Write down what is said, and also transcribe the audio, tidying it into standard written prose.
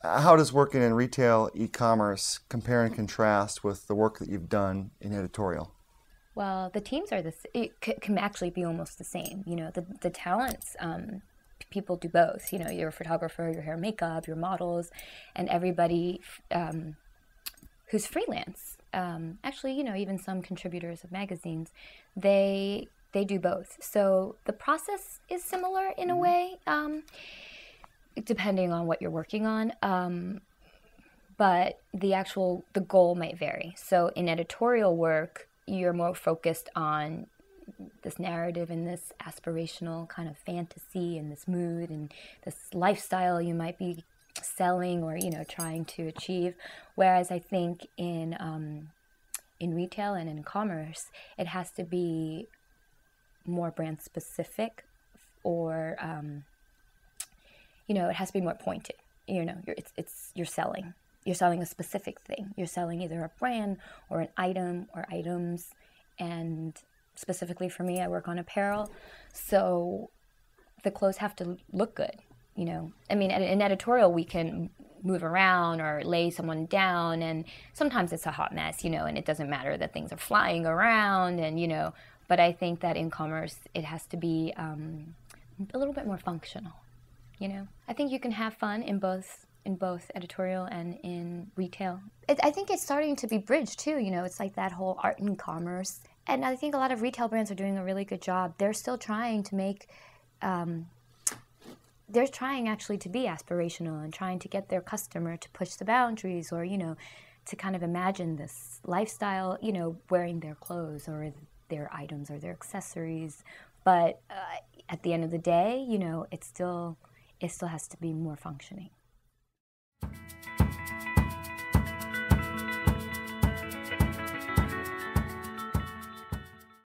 How does working in retail e-commerce compare and contrast with the work that you've done in editorial? Well, the teams are can actually be almost the same. The talents, people do both. You're a photographer, your hair and makeup, your models, and everybody who's freelance. Actually, even some contributors of magazines, they do both. So the process is similar in a way, depending on what you're working on. But the goal might vary. So in editorial work, you're more focused on this narrative and this aspirational kind of fantasy and this mood and this lifestyle you might be selling or trying to achieve. Whereas I think in retail and in commerce, it has to be more brand specific, or it has to be more pointed. You're selling. You're selling a specific thing. You're selling either a brand or an item or items. And specifically for me, I work on apparel. So the clothes have to look good. I mean, in editorial, we can move around or lay someone down. And sometimes it's a hot mess, and it doesn't matter that things are flying around. And, but I think that in commerce, it has to be a little bit more functional. I think you can have fun in both editorial and in retail. I think it's starting to be bridged too. It's like that whole art and commerce. And I think a lot of retail brands are doing a really good job. They're still trying to make, they're trying actually to be aspirational and trying to get their customer to push the boundaries or, to kind of imagine this lifestyle, wearing their clothes or their items or their accessories. But at the end of the day, it still has to be more functioning.